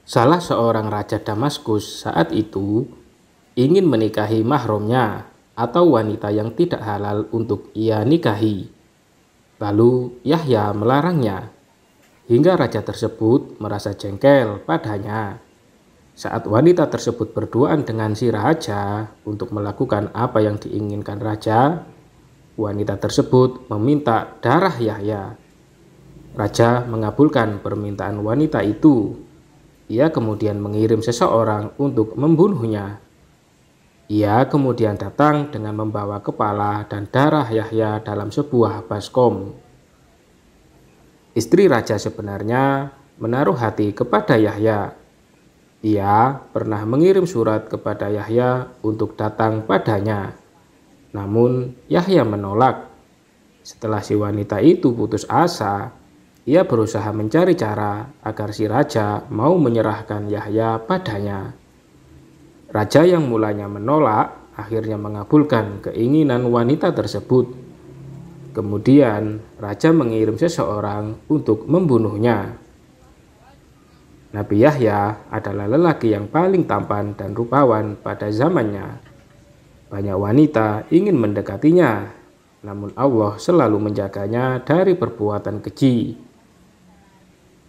Salah seorang raja Damaskus saat itu ingin menikahi mahramnya atau wanita yang tidak halal untuk ia nikahi. Lalu Yahya melarangnya, hingga raja tersebut merasa jengkel padanya. Saat wanita tersebut berduaan dengan si raja untuk melakukan apa yang diinginkan raja, wanita tersebut meminta darah Yahya. Raja mengabulkan permintaan wanita itu. Ia kemudian mengirim seseorang untuk membunuhnya. Ia kemudian datang dengan membawa kepala dan darah Yahya dalam sebuah baskom. Istri raja sebenarnya menaruh hati kepada Yahya. Ia pernah mengirim surat kepada Yahya untuk datang padanya. Namun Yahya menolak. Setelah si wanita itu putus asa, ia berusaha mencari cara agar si raja mau menyerahkan Yahya padanya. Raja yang mulanya menolak akhirnya mengabulkan keinginan wanita tersebut. Kemudian raja mengirim seseorang untuk membunuhnya. Nabi Yahya adalah lelaki yang paling tampan dan rupawan pada zamannya. Banyak wanita ingin mendekatinya, namun Allah selalu menjaganya dari perbuatan keji.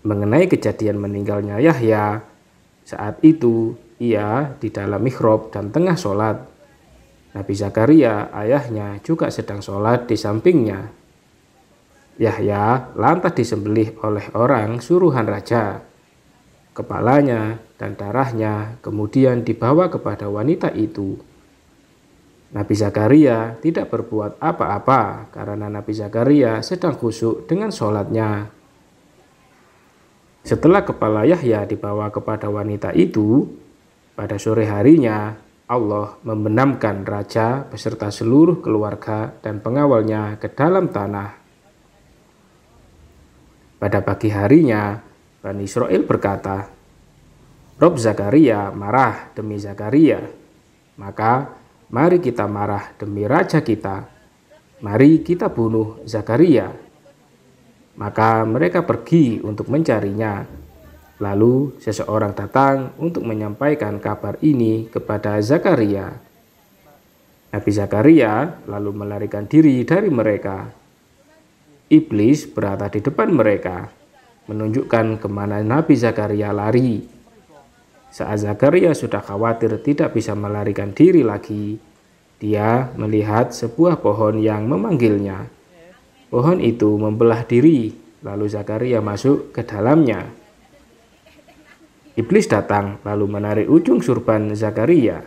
Mengenai kejadian meninggalnya Yahya, saat itu ia di dalam mihrab dan tengah sholat. Nabi Zakaria, ayahnya, juga sedang sholat di sampingnya. Yahya lantas disembelih oleh orang suruhan raja. Kepalanya dan darahnya kemudian dibawa kepada wanita itu. Nabi Zakaria tidak berbuat apa-apa karena Nabi Zakaria sedang khusyuk dengan sholatnya. Setelah kepala Yahya dibawa kepada wanita itu, pada sore harinya Allah membenamkan raja beserta seluruh keluarga dan pengawalnya ke dalam tanah. Pada pagi harinya, Bani Israel berkata, Rob Zakaria marah demi Zakaria, maka mari kita marah demi raja kita. Mari kita bunuh Zakaria. Maka mereka pergi untuk mencarinya. Lalu seseorang datang untuk menyampaikan kabar ini kepada Zakaria. Nabi Zakaria lalu melarikan diri dari mereka. Iblis berada di depan mereka, menunjukkan kemana Nabi Zakaria lari. Saat Zakaria sudah khawatir tidak bisa melarikan diri lagi, dia melihat sebuah pohon yang memanggilnya. Pohon itu membelah diri, lalu Zakaria masuk ke dalamnya. Iblis datang lalu menarik ujung surban Zakaria.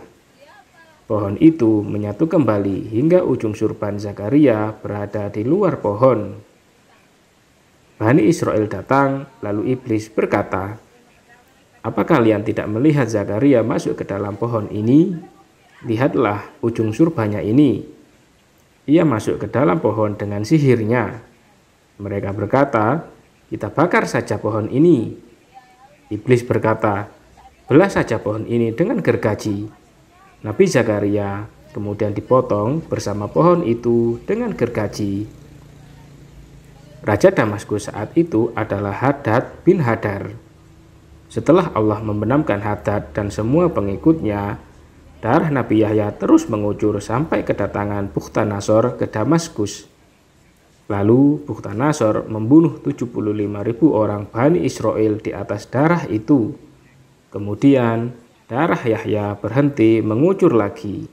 Pohon itu menyatu kembali hingga ujung surban Zakaria berada di luar pohon. Bani Israel datang, lalu iblis berkata, "Apa kalian tidak melihat Zakaria masuk ke dalam pohon ini? Lihatlah ujung surbannya ini. Ia masuk ke dalam pohon dengan sihirnya." Mereka berkata, "Kita bakar saja pohon ini." Iblis berkata, "Belah saja pohon ini dengan gergaji." Nabi Zakaria kemudian dipotong bersama pohon itu dengan gergaji. Raja Damaskus saat itu adalah Hadad bin Hadar. Setelah Allah membenamkan Hadad dan semua pengikutnya, darah Nabi Yahya terus mengucur sampai kedatangan Bukhtanasor ke Damaskus. Lalu Bukhtanasor membunuh 75.000 orang Bani Israel di atas darah itu. Kemudian darah Yahya berhenti mengucur lagi.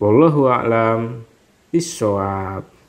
Wallahu a'lam bishawab.